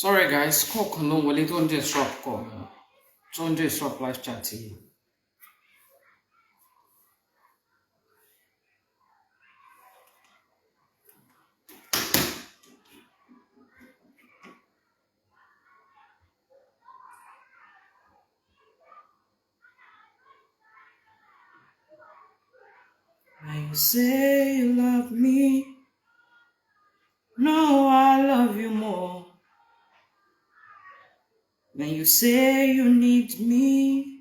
Sorry guys, cock no well it don't disrupt call. Don't disrupt live chatting. When you say you love me, no, I love you more. When you say you need me,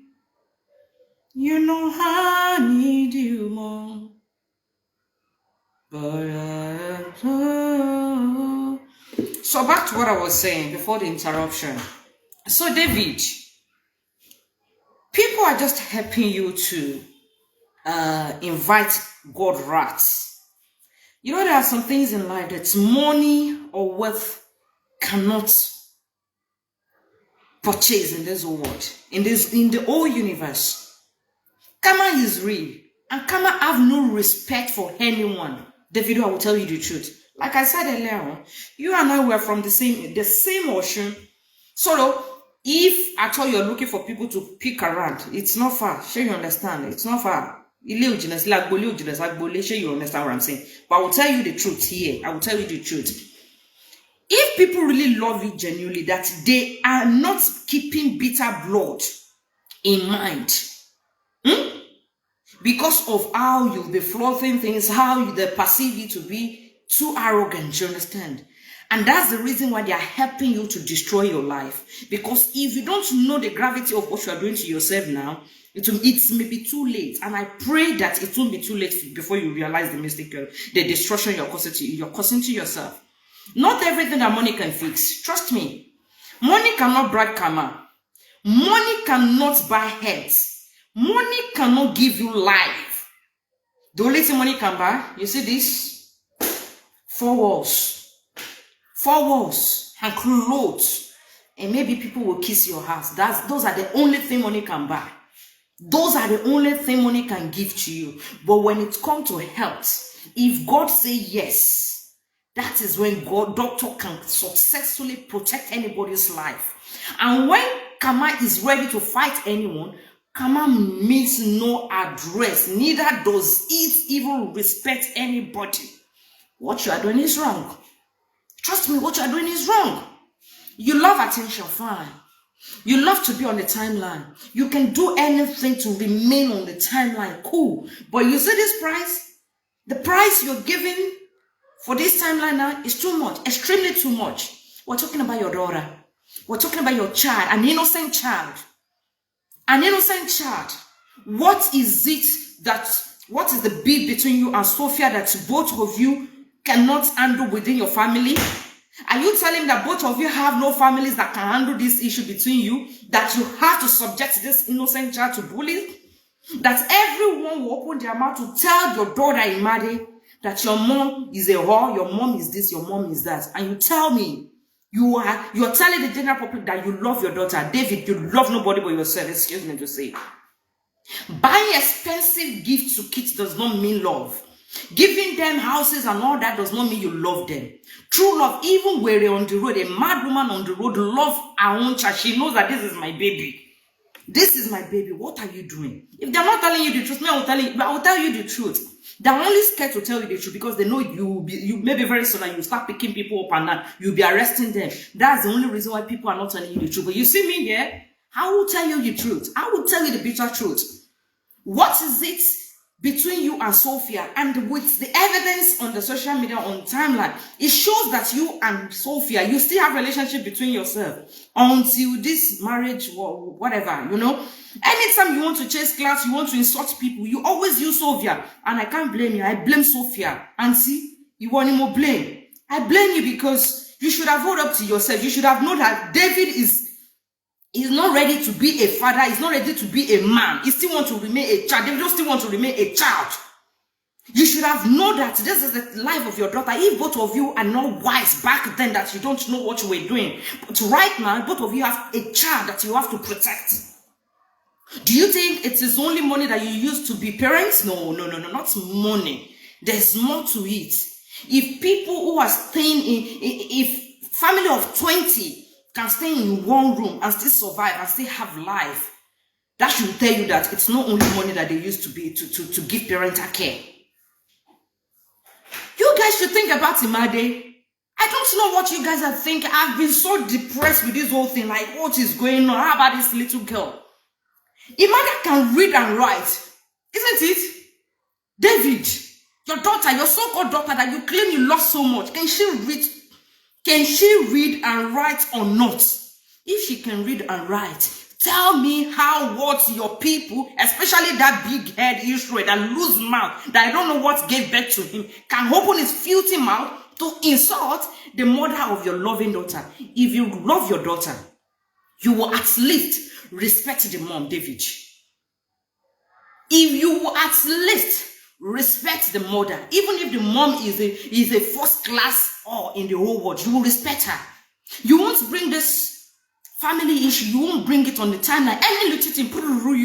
you know I need you more. So back to what I was saying before the interruption. So David, people are just helping you to invite God wrath. You know, there are some things in life that money or wealth cannot purchase in this world, in the whole universe. Karma is real, and karma have no respect for anyone. Davido, I will tell you the truth. Like I said earlier, you and I were from the same ocean. So if at all you're looking for people to pick around, it's not far. Sure, you understand? It's not far. You understand what I'm saying? But I will tell you the truth here. I will tell you the truth. If people really love you genuinely, that they are not keeping bitter blood in mind, because of how you'll be flouting things, how they perceive you to be too arrogant, you understand? And that's the reason why they are helping you to destroy your life. Because if you don't know the gravity of what you are doing to yourself now, it may be too late. And I pray that it won't be too late before you realize the mistake, the destruction you're causing to yourself. Not everything that money can fix. Trust me. Money cannot bribe karma. Money cannot buy heads. Money cannot give you life. The only thing money can buy, you see this? Four walls and clothes. And maybe people will kiss your house. Those are the only thing money can buy. Those are the only thing money can give to you. But when it comes to health, if God say yes, that is when doctor can successfully protect anybody's life. And when karma is ready to fight anyone, karma means no address. Neither does it even respect anybody. What you are doing is wrong. Trust me, what you are doing is wrong. You love attention, fine. You love to be on the timeline. You can do anything to remain on the timeline, cool. But you see this price? The price you're giving for this timeline now is too much, extremely too much. We're talking about your daughter. We're talking about your child, an innocent child. An innocent child. What is the beef between you and Sophia that both of you cannot handle within your family? Are you telling me that both of you have no families that can handle this issue between you? That you have to subject this innocent child to bullying? That everyone will open their mouth to tell your daughter Imade that your mom is a whore, your mom is this, your mom is that. And you tell me, you're telling the general public that you love your daughter. David, you love nobody but yourself. Excuse me to say. Buying expensive gifts to kids does not mean love. Giving them houses and all that does not mean you love them. True love, even when you're on the road, a mad woman on the road love her own child. She knows that this is my baby. This is my baby. What are you doing? If they're not telling you the truth, I will tell you the truth. They're only scared to tell you the truth because they know you maybe very soon and you start picking people up and that you'll be arresting them. That's the only reason why people are not telling you the truth. But you see me here, I will tell you the truth. I will tell you the bitter truth. What is it between you and Sophia? And with the evidence on the social media, on timeline, it shows that you and Sophia, you still have a relationship between yourself until this marriage or whatever, you know. Anytime you want to chase clouds, you want to insult people, you always use Sophia. And I can't blame you. I blame Sophia. And see, you want any more blame? I blame you because you should have held up to yourself. You should have known that David is not ready to be a father. He's not ready to be a man. He still wants to remain a child. They still want to remain a child. You should have known that this is the life of your daughter. If both of you are not wise back then, that you don't know what you were doing. But right now, both of you have a child that you have to protect. Do you think it is only money that you use to be parents? No, not money. There's more to it. If people who are staying if family of 20, can stay in one room and still survive and still have life, that should tell you that it's not only money that they use to give parental care. You guys should think about Imade. I don't know what you guys are thinking. I've been so depressed with this whole thing. Like, what is going on? How about this little girl? Imade can read and write, isn't it? David, your daughter, your so-called daughter that you claim you love so much, can she read? Can she read and write or not? If she can read and write, tell me how what your people, especially that big head Israel, that loose mouth, that I don't know what gave birth to him, can open his filthy mouth to insult the mother of your loving daughter. If you love your daughter, you will at least respect the mom, David. If you will at least respect the mother, even if the mom is a first class or in the whole world, you will respect her. You won't bring this family issue, you won't bring it on the timeline. Any little thing,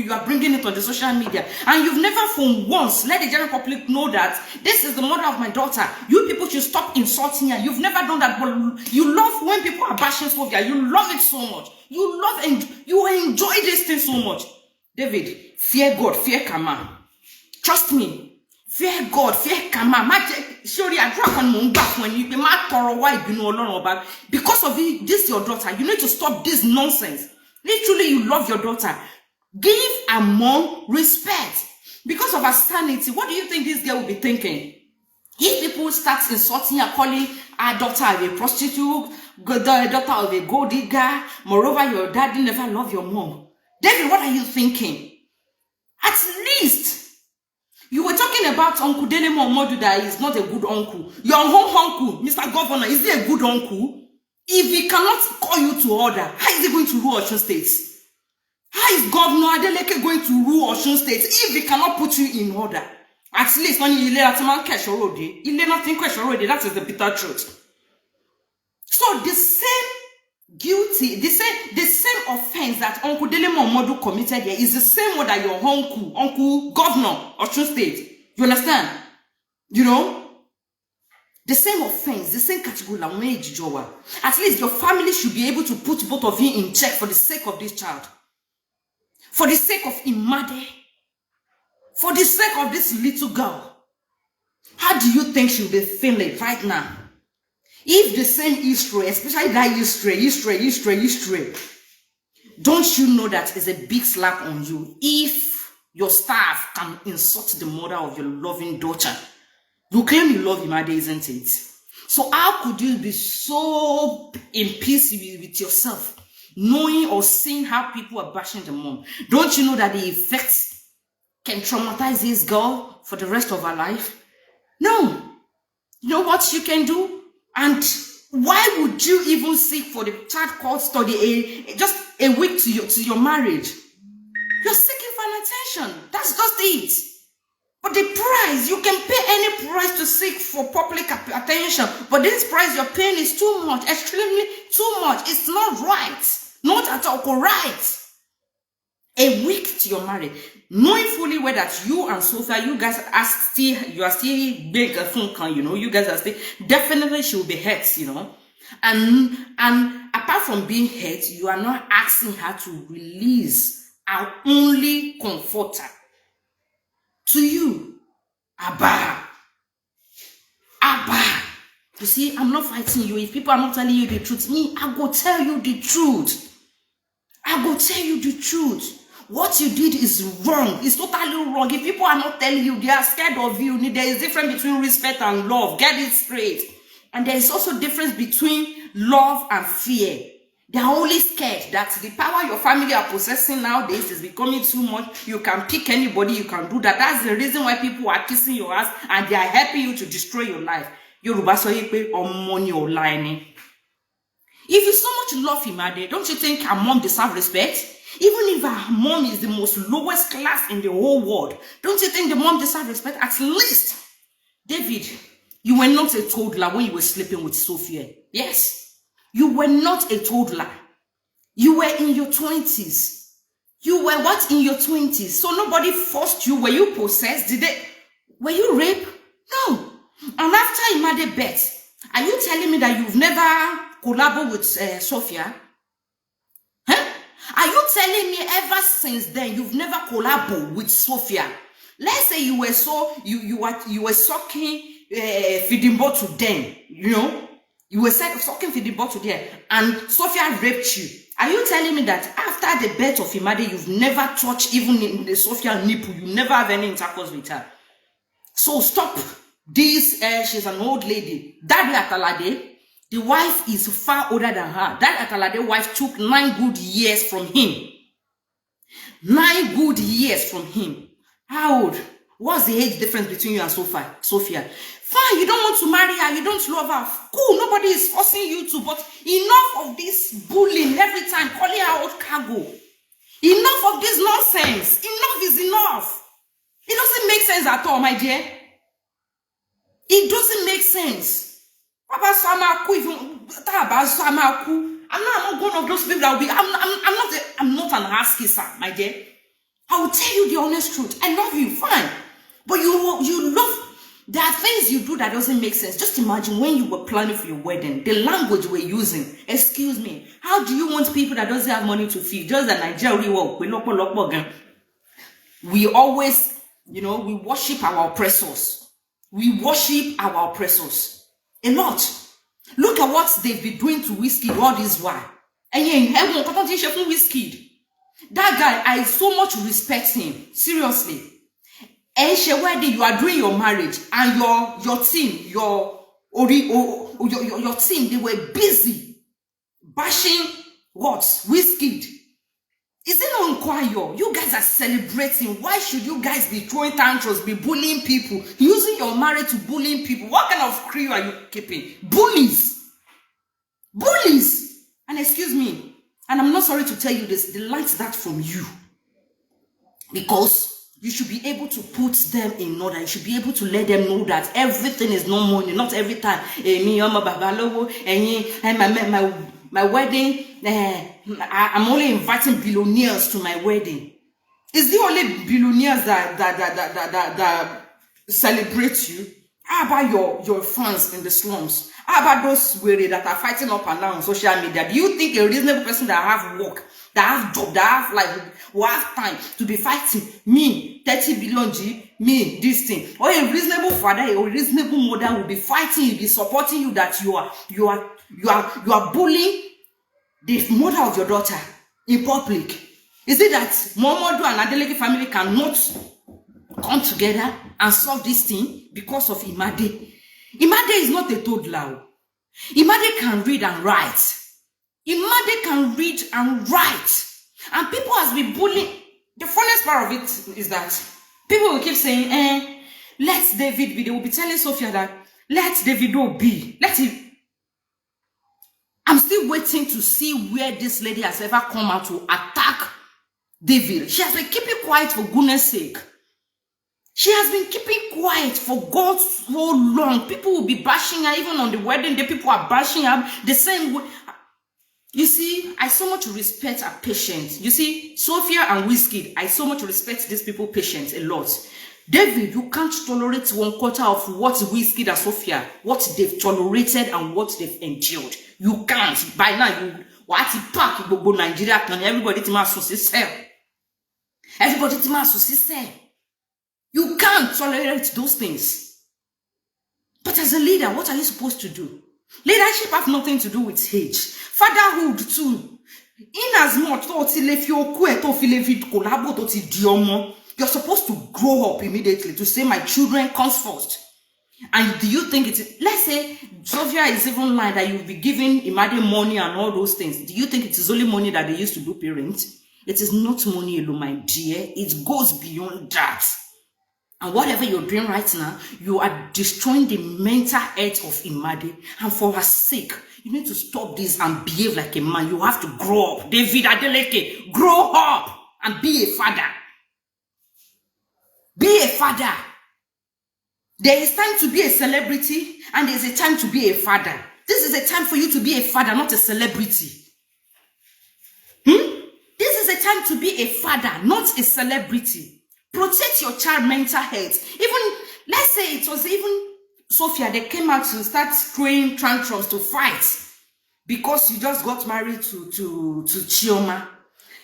you are bringing it on the social media. And you've never for once let the general public know that this is the mother of my daughter. You people should stop insulting her. You've never done that, but you love when people are bashing Sophia. You love it so much. You love and you enjoy this thing so much. David, fear God, fear Kama. Trust me. Fear God, fear Kama. Surely I drag on my back when you be mad for why you know alone about. Because of it, this your daughter. You need to stop this nonsense. Literally, you love your daughter. Give a mom respect. Because of her sanity, what do you think this girl will be thinking? If people start insulting her, calling her daughter a prostitute, the daughter of a gold digger, moreover, your daddy never loved your mom. David, what are you thinking? At least, you were talking about Uncle Delemo Modu that is not a good uncle. Your home uncle, Mr. Governor, is he a good uncle? If he cannot call you to order, how is he going to rule Osun State? How is Governor Adeleke going to rule Osun State if he cannot put you in order? At least when you let man catch already, you let nothing catch already. That is the bitter truth. So the same guilty, the same offense that Uncle Delemo Modu committed here is the same one that your uncle Governor of Osun State. You understand? You know? The same offense, the same category. At least your family should be able to put both of you in check for the sake of this child. For the sake of Imade. For the sake of this little girl. How do you think she'll be feeling right now? If the same Israel, especially that Israel, don't you know that is a big slap on you if your staff can insult the mother of your loving daughter? You claim you love Imade, isn't it? So how could you be so in peace with yourself, knowing or seeing how people are bashing the mom? Don't you know that the effects can traumatize this girl for the rest of her life? No. You know what you can do? And why would you even seek for the child court study just a week to your marriage? You're seeking for an attention. That's just it. But the price, you can pay any price to seek for public attention. But this price you're paying is too much, extremely too much. It's not right. Not at all right. A week to your marriage. Knowing fully well that you and Sophia, you guys are still big, you know, you guys are still, definitely she will be hurt, you know. And apart from being hurt, you are not asking her to release our only comforter to you. Abba. You see, I'm not fighting you. If people are not telling you the truth, me, I go tell you the truth. I go tell you the truth. What you did is wrong. It's totally wrong. If people are not telling you, they are scared of you. There is a difference between respect and love. Get it straight. And there is also a difference between love and fear. They are only scared that the power your family are possessing nowadays is becoming too much. You can pick anybody, you can do that. That's the reason why people are kissing your ass and they are helping you to destroy your life. Yoruba so yepe money or lying. If you so much love Imade, don't you think her mom deserves respect? Even if her mom is the most lowest class in the whole world, don't you think the mom deserves respect? At least, David, you were not a toddler when you were sleeping with Sophia. Yes, you were not a toddler. You were in your 20s. You were what in your 20s? So nobody forced you. Were you possessed? Were you raped? No. And after Imade bet, are you telling me that you've never collaborated with Sophia? telling me ever since then you've never collabo with Sophia? Let's say you were you were sucking feeding bottle then, you know, you were sucking feeding bottle there, and Sophia raped you. Are you telling me that after the birth of Imade, you've never touched even in the Sophia nipple? You never have any intercourse with her? So stop this. She's an old lady. That Atalade, the wife is far older than her. That Atalade wife took 9 good years from him. 9 good years from him. How old? What's the age difference between you and Sophia? Fine, you don't want to marry her, you don't love her. Cool, nobody is forcing you to, but enough of this bullying every time, calling her old cargo. Enough of this nonsense. Enough is enough. It doesn't make sense at all, my dear. It doesn't make sense. I'm not one of those people that will be, I'm not an ass kisser, my dear. I will tell you the honest truth. I love you, fine. But you love, there are things you do that doesn't make sense. Just imagine when you were planning for your wedding, the language you were using. Excuse me. How do you want people that doesn't have money to feed? Just that Nigeria, we always, you know, we worship our oppressors. We worship our oppressors. A lot. Look at what they've been doing to Whiskey all this while. And yeah, Whiskey. That guy, I so much respect him. Seriously. And Shewede, you are doing your marriage, and your team, your team, they were busy bashing what? Whiskey. Is it not inquire? You guys are celebrating. Why should you guys be throwing tantrums, be bullying people, using your marriage to bullying people? What kind of crew are you keeping? Bullies. Bullies. And excuse me, and I'm not sorry to tell you this, they like that from you. Because you should be able to put them in order. You should be able to let them know that everything is no money, not every time. My wedding, I'm only inviting billionaires to my wedding. Is the only billionaires that celebrate you? How about your fans in the slums? How about those weary that are fighting up and down on social media? Do you think a reasonable person that have work, that have job, that have like, will have time to be fighting me, 30 billion G, me, this thing? Or a reasonable father, a reasonable mother will be fighting you, be supporting you, that you are bullying the mother of your daughter in public? Is it that Momodu and Adeleke family cannot come together and solve this thing because of Imade? Imade is not a toddler. Imade can read and write. Imade can read and write. And people has been bullying. The funniest part of it is that people will keep saying, let David be. They will be telling Sophia that, let Davido be. Let him. I'm still waiting to see where this lady has ever come out to attack David. She has been keeping quiet for goodness sake. She has been keeping quiet for God so long. People will be bashing her. Even on the wedding day, people are bashing her the same way. You see, I so much respect her patience. You see, Sophia and Whiskey, I so much respect these people patience a lot. David, you can't tolerate 1/4 of what Whiskey and Sophia, what they've tolerated and what they've endured. You can't. By now, you what pack go Nigeria and everybody to sell. Everybody to sell. You can't tolerate those things. But as a leader, what are you supposed to do? Leadership have nothing to do with age. Fatherhood too. In as much, you're supposed to grow up immediately to say my children comes first. And do you think it's, let's say Sophia is even lying that you'll be giving Imade money and all those things. Do you think it is only money that they used to do parents? It is not money alone, my dear. It goes beyond that. And whatever you're doing right now, you are destroying the mental health of Imade. And for her sake, you need to stop this and behave like a man. You have to grow up. David Adeleke, grow up and be a father. Be a father. There is time to be a celebrity and there is a time to be a father. This is a time for you to be a father, not a celebrity. This is a time to be a father, not a celebrity. Protect your child mental health. Even, let's say it was even Sophia, they came out to start throwing tantrums to fight because you just got married to Chioma.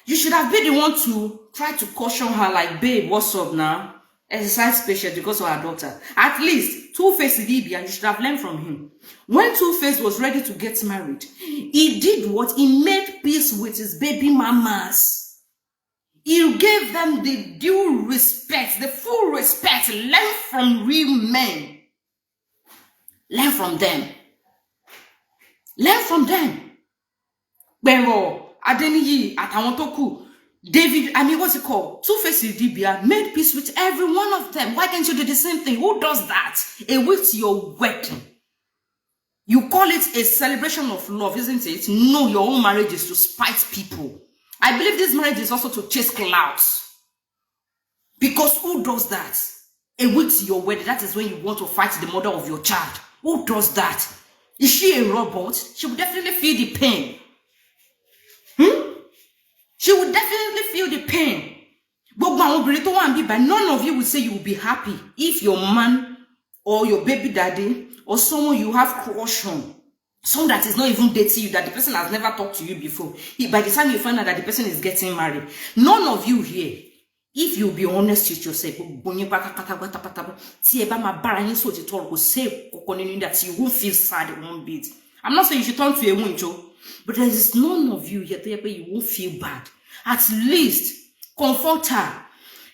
You should have been the one to try to caution her, like, babe, what's up now? Exercise patience because of her daughter. At least, Two-Face Libya, you should have learned from him. When Two-Face was ready to get married, he did what? He made peace with his baby mamas. He gave them the due respect, the full respect. Learn from real men. Learn from them. Learn from them. Pero Adeniyi àtàwọn tó kù, David, what's it called? Two-Face Idibia made peace with every one of them. Why can't you do the same thing? Who does that? A week to your wedding. You call it a celebration of love, isn't it? No, your own marriage is to spite people. I believe this marriage is also to chase clouds. Because who does that? A week to your wedding, that is when you want to fight the mother of your child. Who does that? Is she a robot? She would definitely feel the pain. She would definitely feel the pain. But none of you would say you will be happy if your man or your baby daddy or someone you have crush on, someone that is not even dating you, that the person has never talked to you before, by the time you find out that the person is getting married, none of you here, if you be honest with yourself, that you won't feel sad one bit. I'm not saying you should turn to a wincho, but there is none of you here where you won't feel bad. At least comfort her.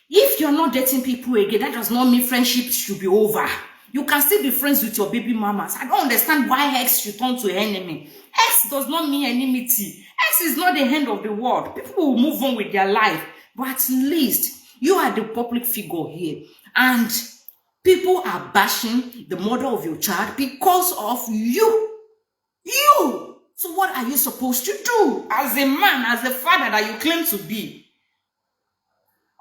If you're not dating people again, that does not mean friendship should be over. You can still be friends with your baby mamas. I don't understand why X should turn to enemy. X does not mean enmity. X is not the end of the world. People will move on with their life. But at least you are the public figure here. And people are bashing the mother of your child because of you. You. So what are you supposed to do as a man, as a father that you claim to be?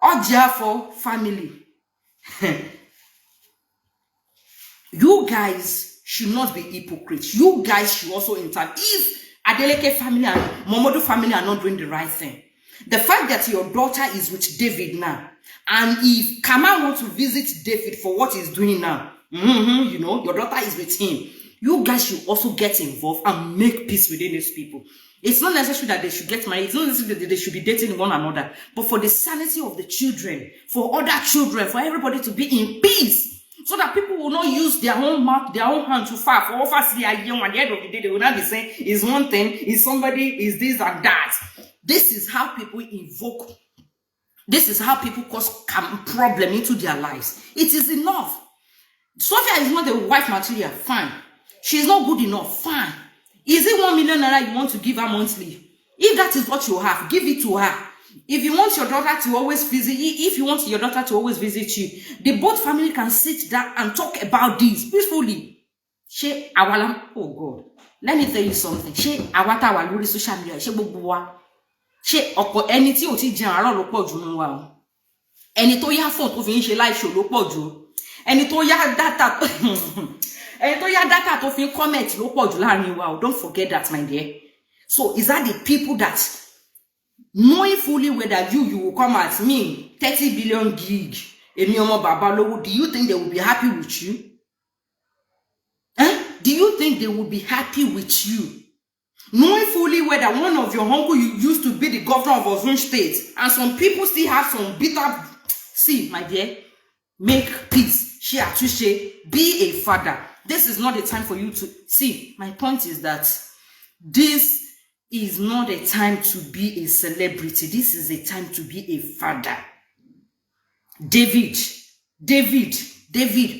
Or therefore, family. You guys should not be hypocrites. You guys should also intervene. If Adeleke family and Momodu family are not doing the right thing, the fact that your daughter is with David now, and if Kama wants to visit David for what he's doing now, you know, your daughter is with him. You guys should also get involved and make peace within these people. It's not necessary that they should get married. It's not necessary that they should be dating one another. But for the sanity of the children, for other children, for everybody to be in peace, so that people will not use their own mouth, their own hand to far. For all fast they are young, at the end of the day, they will not be saying, is one thing, is somebody, is this and that. This is how people invoke. This is how people cause problem into their lives. It is enough. Sophia is not a wife material, fine. She's not good enough, fine. Is it 1 million naira you want to give her monthly? If that is what you have, give it to her. If you want your daughter to always visit, you, the both family can sit down and talk about this peacefully. She awalam, oh God. Let me tell you something. She awata wa lórí social media. She gbogbo She oko ẹni tí ó ti jẹun àárọ̀ ló pọ̀ jù nínú wa o. Ẹni tó yá phone tó fi ń ṣe live show ló pọ̀ jù. Ẹni tó yá data to fin comment ló pọ̀ jù láàrin wa. Don't forget that, my dear. So is that the people that knowing fully whether you will come at me 30 billion gig èmi ọmọ bàbá lówó, do you think they will be happy with you? Do you think they will be happy with you? Knowing fully whether one of your uncle used to be the governor of Osun State, and some people still have some bitter. See, my dear, make peace. Be a father. This is not a time for you to see. My point is that this is not a time to be a celebrity. This is a time to be a father. David,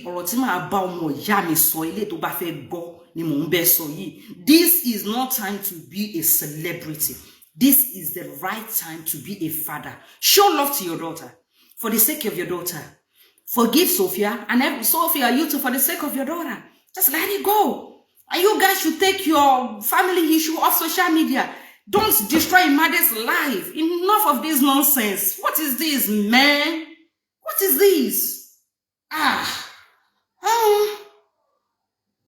ọ̀rọ̀ tí màá bá ọmọ ìyá mi sọ ilé tó bá fẹ́ gbọ́ ni mò ń bẹ sọ yìí. This is not time to be a celebrity. This is the right time to be a father. Show love to your daughter for the sake of your daughter. Forgive Sophia, and Sophia, you too, for the sake of your daughter. Just let it go. And you guys should take your family issue off social media. Don't destroy Imade's life. Enough of this nonsense. What is this, man? What is this?